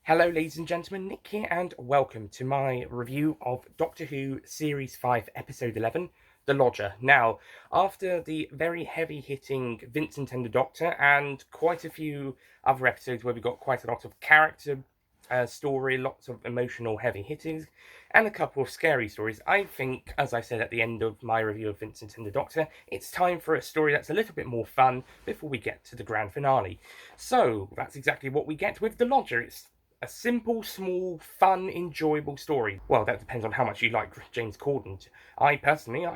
Hello ladies and gentlemen, Nick here and welcome to my review of Doctor Who Series 5 Episode 11, The Lodger. Now, after the very heavy-hitting Vincent and the Doctor and quite a few other episodes where we got quite a lot of character story, lots of emotional heavy hittings, and a couple of scary stories, I think, as I said at the end of my review of Vincent and the Doctor, it's time for a story that's a little bit more fun before we get to the grand finale. So, that's exactly what we get with The Lodger. It's a simple, small, fun, enjoyable story. Well, that depends on how much you like James Corden. I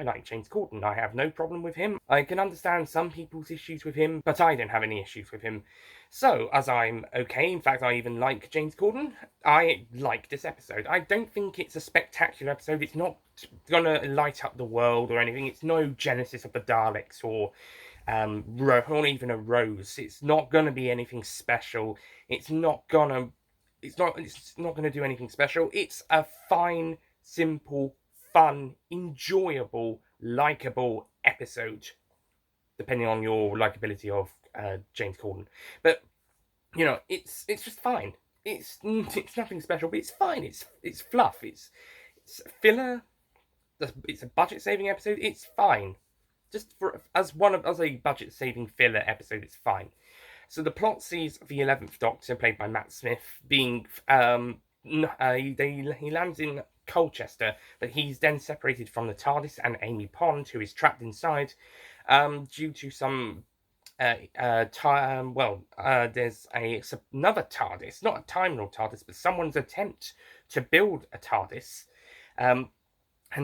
like James Corden. I have no problem with him. I can understand some people's issues with him, but I don't have any issues with him. So, as I'm okay, in fact, I even like James Corden, I like this episode. I don't think it's a spectacular episode. It's not gonna light up the world or anything. It's no Genesis of the Daleks or even a Rose. It's not gonna be anything special. It's not going to do anything special. It's a fine, simple, fun, enjoyable, likable episode, depending on your likability of James Corden. But it's just fine. It's nothing special, but it's fine. It's fluff. It's filler. It's a budget saving episode. It's fine. Just as a budget saving filler episode, it's fine. So the plot sees the 11th Doctor, played by Matt Smith, being he lands in Colchester, but he's then separated from the TARDIS and Amy Pond, who is trapped inside, due to some there's another TARDIS, not a Time Lord TARDIS, but someone's attempt to build a TARDIS. And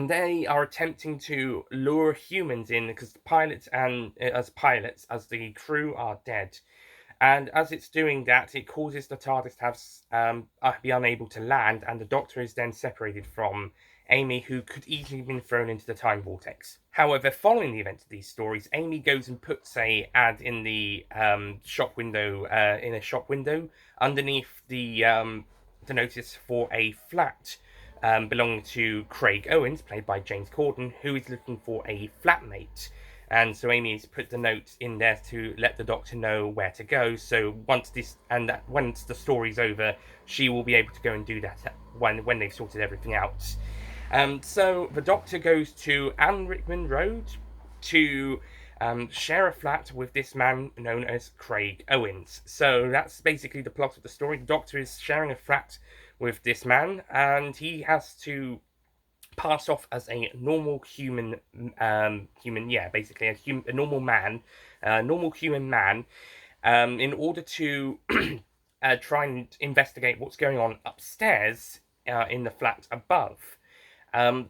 they are attempting to lure humans in because the pilots as the crew are dead. And as it's doing that, it causes the TARDIS to be unable to land, and the Doctor is then separated from Amy, who could easily have been thrown into the time vortex. However, following the events of these stories, Amy goes and puts a ad in the shop window, underneath the notice for a flat belonging to Craig Owens, played by James Corden, who is looking for a flatmate. And so Amy's put the note in there to let the Doctor know where to go. So once the story's over, she will be able to go and do that when they've sorted everything out. So the Doctor goes to Anne Rickman Road to share a flat with this man known as Craig Owens. So that's basically the plot of the story. The Doctor is sharing a flat with this man, and he has to pass off as a normal basically a normal man, normal human man, in order to try and investigate what's going on upstairs in the flat above, and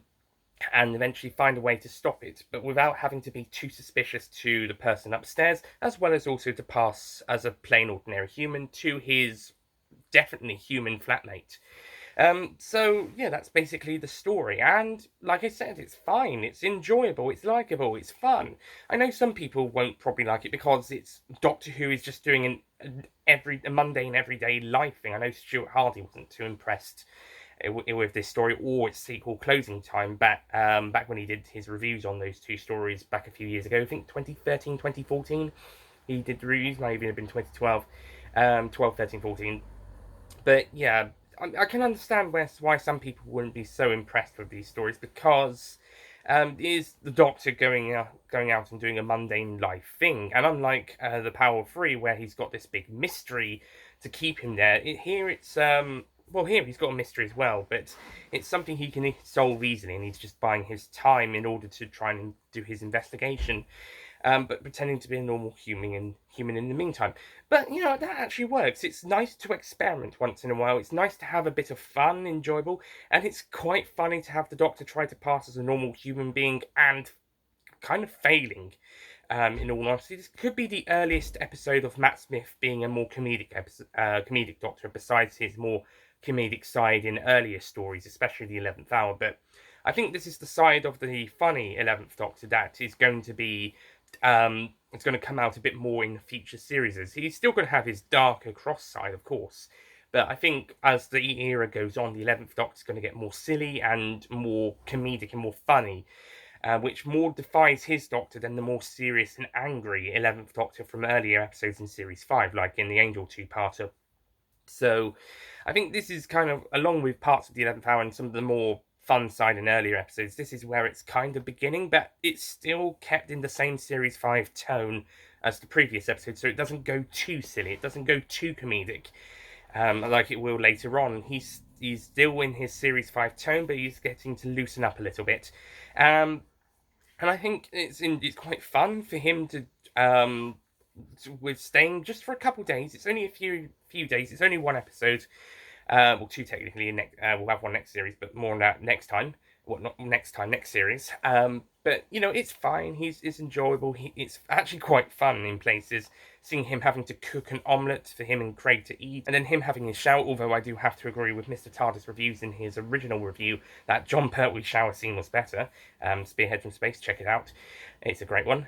eventually find a way to stop it, but without having to be too suspicious to the person upstairs, as well as also to pass as a plain ordinary human to his definitely human flatmate. So yeah, that's basically the story. And like I said, it's fine, it's enjoyable, it's likable, it's fun. I know some people won't probably like it because it's Doctor Who is just doing a mundane everyday life thing. I know Stuart Hardy wasn't too impressed with this story or its sequel Closing Time back when he did his reviews on those two stories back a few years ago. I think 2013, 2014. He did the reviews, might even have been 2012, 12, 13, 14. But yeah, I can understand why some people wouldn't be so impressed with these stories, because it is the Doctor going out and doing a mundane life thing, and unlike the Power of Three, where he's got this big mystery to keep him there, here he's got a mystery as well, but it's something he can solve easily, and he's just buying his time in order to try and do his investigation. But pretending to be a normal human in the meantime. But, that actually works. It's nice to experiment once in a while. It's nice to have a bit of fun, enjoyable, and it's quite funny to have the Doctor try to pass as a normal human being and kind of failing. In all honesty, this could be the earliest episode of Matt Smith being a more comedic Doctor, besides his more comedic side in earlier stories, especially the 11th Hour. But I think this is the side of the funny 11th Doctor that is going to be it's going to come out a bit more in the future series. He's still going to have his darker cross side, of course, but I think as the era goes on, the 11th Doctor is going to get more silly and more comedic and more funny, which more defies his Doctor than the more serious and angry 11th Doctor from earlier episodes in Series 5, like in the Angel two-parter So I think this is kind of, along with parts of the 11th hour and some of the more fun side in earlier episodes, this is where it's kind of beginning, but it's still kept in the same Series 5 tone as the previous episode, so it doesn't go too silly, it doesn't go too comedic, like it will later on. He's still in his Series 5 tone, but he's getting to loosen up a little bit. And I think it's quite fun for him to with staying just for a couple days. It's only a few days. It's only one episode. Well, two technically. We'll have one next series, but more on that next time. Well, not next time, next series. But it's fine. It's enjoyable. It's actually quite fun in places. Seeing him having to cook an omelette for him and Craig to eat, and then him having his shower. Although I do have to agree with Mr. TARDIS reviews in his original review that John Pertwee's shower scene was better. Spearhead from Space, check it out. It's a great one.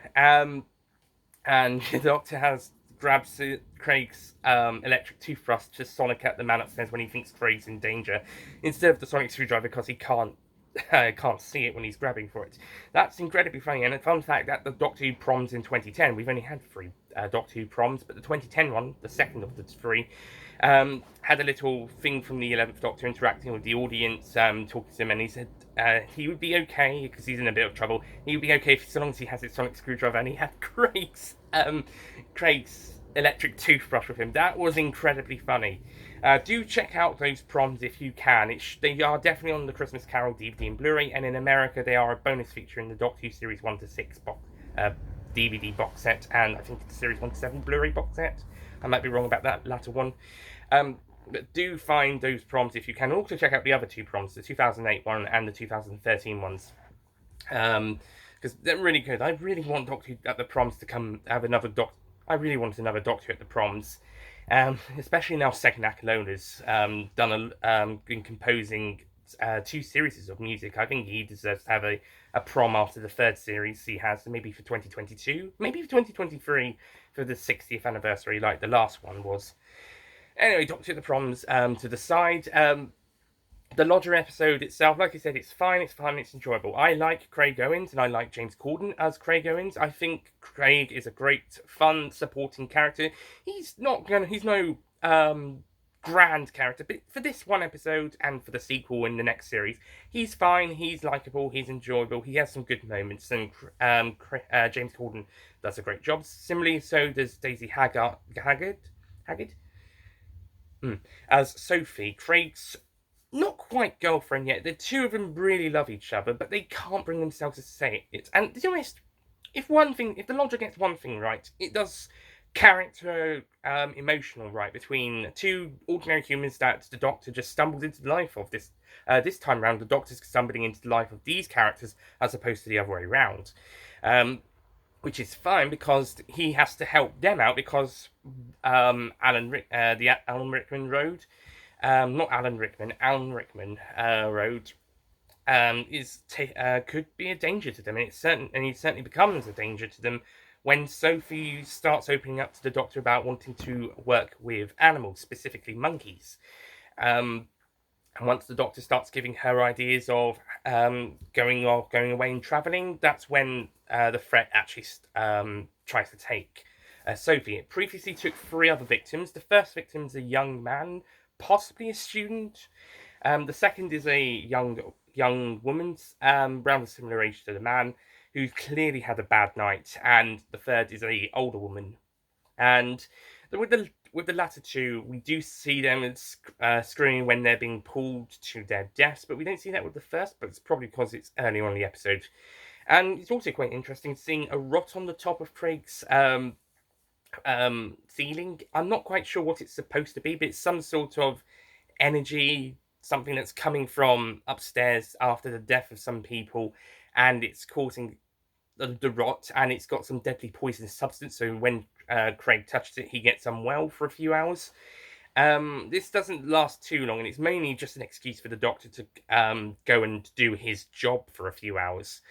And the Doctor grabs Craig's electric toothbrush to sonic at the man upstairs when he thinks Craig's in danger, instead of the sonic screwdriver because he can't see it when he's grabbing for it. That's incredibly funny. And a fun fact that the Doctor Who proms in 2010, we've only had 3 Doctor Who proms, but the 2010 one, the second of the 3, had a little thing from the 11th Doctor interacting with the audience, talking to him, and he said he would be okay because he's in a bit of trouble. He would be okay so long as he has his sonic screwdriver, and he had Craig's electric toothbrush with him. That was incredibly funny. Do check out those proms if you can. They are definitely on the Christmas Carol DVD and Blu-ray, and in America they are a bonus feature in the Doctor Who Series 1 to 6 DVD box set, and I think it's the Series 1 to 7 Blu-ray box set. I might be wrong about that latter one. But do find those proms if you can. Also check out the other 2 proms, the 2008 one and the 2013 ones. Because they're really good. I really want Doctor Who at the proms to come have another Doctor. I really want another Doctor at the proms, especially now Second Aquilona's been composing 2 series of music. I think he deserves to have a prom after the 3rd series he has, maybe for 2022, maybe for 2023 for the 60th anniversary, like the last one was. Anyway, Doctor at the proms to the side. The Lodger episode itself, like I said, it's fine, it's fun, it's enjoyable. I like Craig Owens and I like James Corden as Craig Owens. I think Craig is a great, fun, supporting character. He's no grand character, but for this one episode and for the sequel in the next series, he's fine, he's likeable, he's enjoyable, he has some good moments, and James Corden does a great job. Similarly, so does Daisy Haggard? As Sophie, Craig's not quite girlfriend yet. The two of them really love each other, but they can't bring themselves to say it. And to be honest, if the Lodger gets one thing right, it does character emotional right between 2 ordinary humans that the Doctor just stumbled into the life of. This time round, the Doctor's stumbling into the life of these characters as opposed to the other way around. Which is fine because he has to help them out because Alan Rickman Road. Alan Rickman Road could be a danger to them, and he certainly becomes a danger to them when Sophie starts opening up to the Doctor about wanting to work with animals, specifically monkeys. And once the Doctor starts giving her ideas of going away and travelling, that's when the threat actually tries to take Sophie. It previously took 3 other victims. The first victim is a young man, possibly a student. The second is a young woman, around a similar age to the man, who clearly had a bad night. And the third is a older woman. And with the latter 2, we do see them screaming when they're being pulled to their deaths, but we don't see that with the first, but it's probably because it's early on in the episode. And it's also quite interesting seeing a rot on the top of Craig's ceiling. I'm not quite sure what it's supposed to be, but it's some sort of energy, something that's coming from upstairs after the death of some people, and it's causing the rot, and it's got some deadly poisonous substance, so when Craig touches it, he gets unwell for a few hours. This doesn't last too long, and it's mainly just an excuse for the Doctor to go and do his job for a few hours.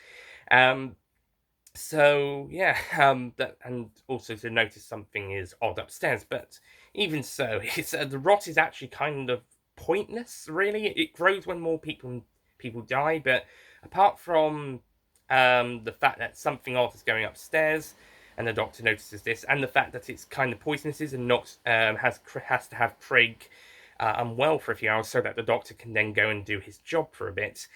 So yeah, and also to notice something is odd upstairs, but even so, it's the rot is actually kind of pointless. Really, it grows when more people die, but apart from the fact that something odd is going upstairs, and the Doctor notices this, and the fact that it's kind of poisonous and not has to have Craig unwell for a few hours so that the Doctor can then go and do his job for a bit.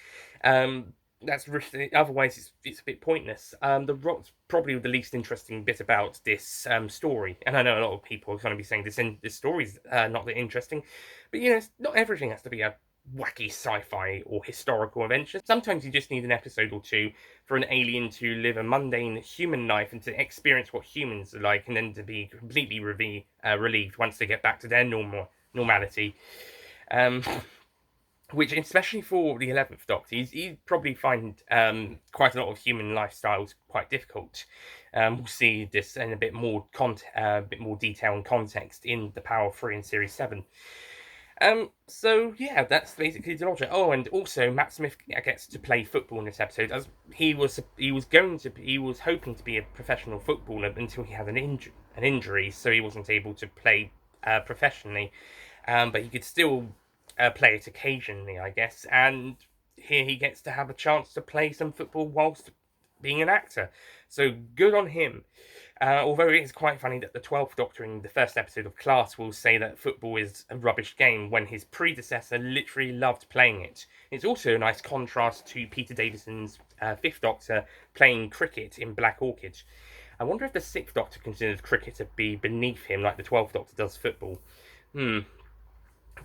That's really, otherwise it's a bit pointless. The Rock's probably the least interesting bit about this story, and I know a lot of people are going to be saying this story's not that interesting, but not everything has to be a wacky sci-fi or historical adventure. Sometimes you just need an episode or two for an alien to live a mundane human life and to experience what humans are like, and then to be completely relieved once they get back to their normality. Which, especially for the 11th Doctor, he'd probably find quite a lot of human lifestyles quite difficult. We'll see this in a bit more detail and context in the Power of 3 in Series 7. So yeah, that's basically the logic. Oh, and also Matt Smith gets to play football in this episode, as he was hoping to be a professional footballer until he had an injury, so he wasn't able to play professionally. But he could still play it occasionally, I guess, and here he gets to have a chance to play some football whilst being an actor. So good on him. Although it is quite funny that the 12th Doctor in the first episode of Class will say that football is a rubbish game when his predecessor literally loved playing it. It's also a nice contrast to Peter Davison's 5th Doctor playing cricket in Black Orchid. I wonder if the 6th Doctor considers cricket to be beneath him like the 12th Doctor does football.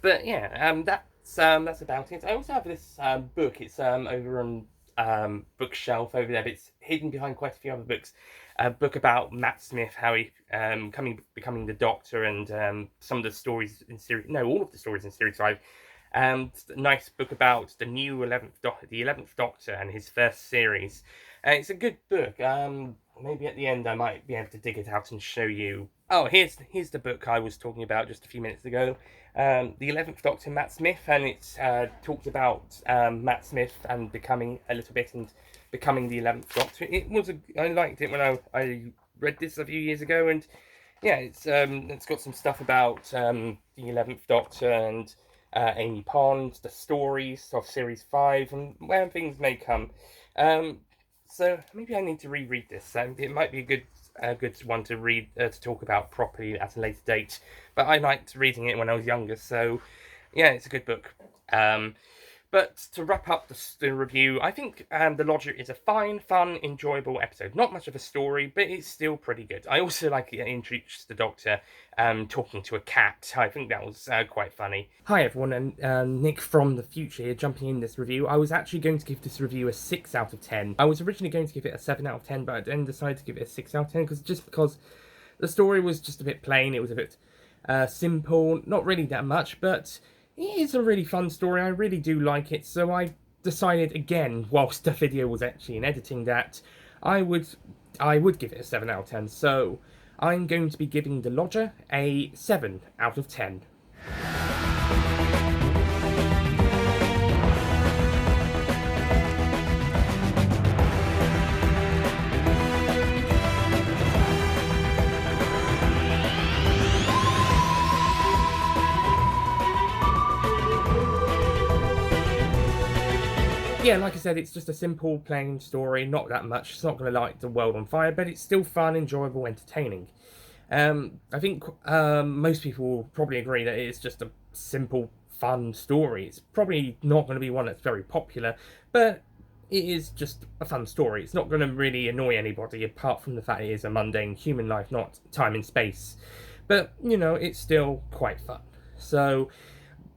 But yeah, that's about it. I also have this book. It's over on bookshelf over there, but it's hidden behind quite a few other books. A book about Matt Smith, how he becoming the Doctor, and some of the stories in all of the stories in Series 5. A nice book about the new 11th Doctor and his first series. It's a good book. Maybe at the end I might be able to dig it out and show you. Oh, here's the book I was talking about just a few minutes ago. The 11th Doctor, Matt Smith, and it's talked about Matt Smith and becoming a little bit and becoming the 11th Doctor. I liked it when I read this a few years ago, and yeah, it's got some stuff about the 11th Doctor and Amy Pond, the stories of Series 5, and where things may come. So maybe I need to reread this. It might be a good one to read to talk about properly at a later date. But I liked reading it when I was younger, so yeah, it's a good book. But to wrap up the review, I think The Lodger is a fine, fun, enjoyable episode. Not much of a story, but it's still pretty good. I also like it introduced the Doctor talking to a cat. I think that was quite funny. Hi everyone, and Nick from the future here, jumping in this review. I was actually going to give this review a 6 out of 10. I was originally going to give it a 7 out of 10, but I then decided to give it a 6 out of 10 because the story was just a bit plain. It was a bit simple, not really that much, but it is a really fun story. I really do like it, so I decided again, whilst the video was actually in editing, that I would give it a 7 out of 10. So I'm going to be giving The Lodger a 7 out of 10. Yeah, like I said, it's just a simple, plain story, not that much. It's not going to light the world on fire, but it's still fun, enjoyable, entertaining. I think most people will probably agree that it's just a simple, fun story. It's probably not going to be one that's very popular, but it is just a fun story. It's not going to really annoy anybody, apart from the fact it is a mundane human life, not time and space. But, it's still quite fun. So,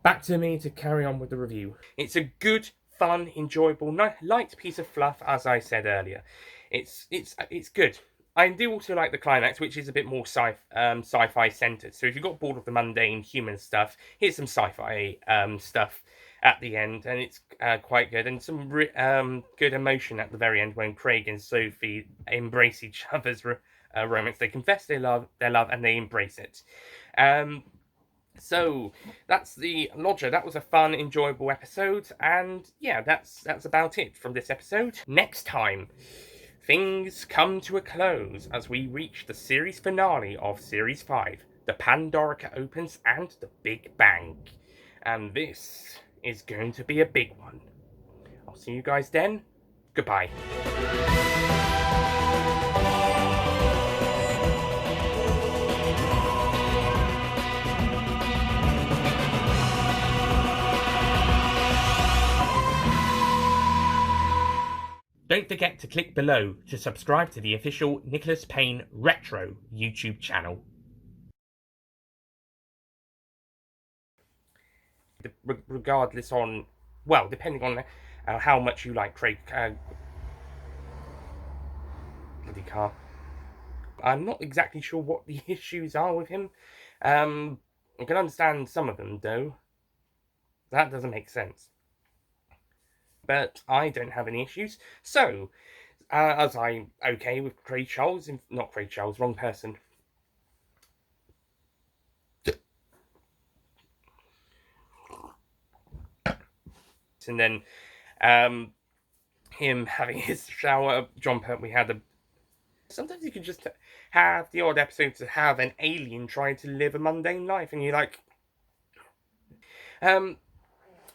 back to me to carry on with the review. It's a good, fun, enjoyable, light piece of fluff, as I said earlier. It's good. I do also like the climax, which is a bit more sci-fi centered. So if you got bored of the mundane human stuff, here's some sci-fi stuff at the end, and it's quite good. And some good emotion at the very end when Craig and Sophie embrace each other's romance. They confess their love, and they embrace it. So that's The Lodger. That was a fun, enjoyable episode, and yeah, that's about it from this episode. Next time, things come to a close as we reach the series finale of Series 5. The Pandorica opens and the Big Bang. And this is going to be a big one. I'll see you guys then. Goodbye. Don't forget to click below to subscribe to the official Nicholas Payne Retro YouTube channel. Regardless on, well, depending on how much you like Craig, bloody car. I'm not exactly sure what the issues are with him. I can understand some of them, though. That doesn't make sense. But I don't have any issues. So, as I'm okay with Craig Charles, not Craig Charles, wrong person. And then him having his shower jumper, we had a... Sometimes you can just have the odd episode to have an alien trying to live a mundane life, and you're like...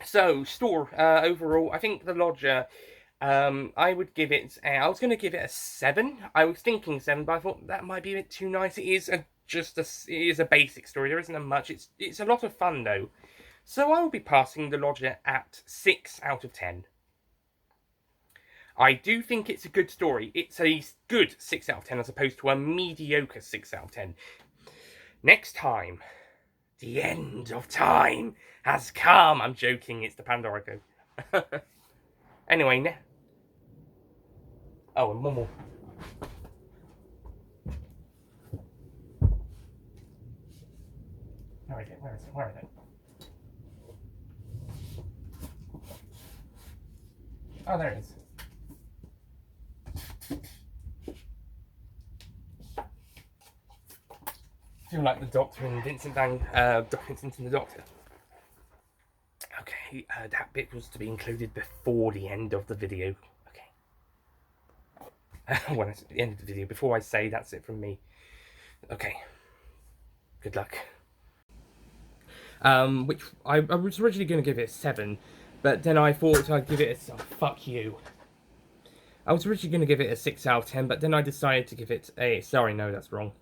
So, store, overall, I think The Lodger, I would give it, I was going to give it a 7. I was thinking 7, but I thought that might be a bit too nice. It is a basic story. There isn't a much. It's a lot of fun, though. So I will be passing The Lodger at 6 out of 10. I do think it's a good story. It's a good 6 out of 10 as opposed to a mediocre 6 out of 10. Next time, the end of time has come. I'm joking, it's the Pandora Code. Anyway, oh, and one more. Where is it? Where is it? Where is it? Oh, there it is. I feel like the Doctor and Vincent Vincent and the Doctor. Okay, that bit was to be included before the end of the video. Okay. When it's at the end of the video, before I say that's it from me. Okay. Good luck. Which I was originally going to give it a 7, but then I thought I'd give it a... Oh, fuck you. I was originally going to give it a 6 out of 10, but then I decided to give it a... Sorry, no, that's wrong.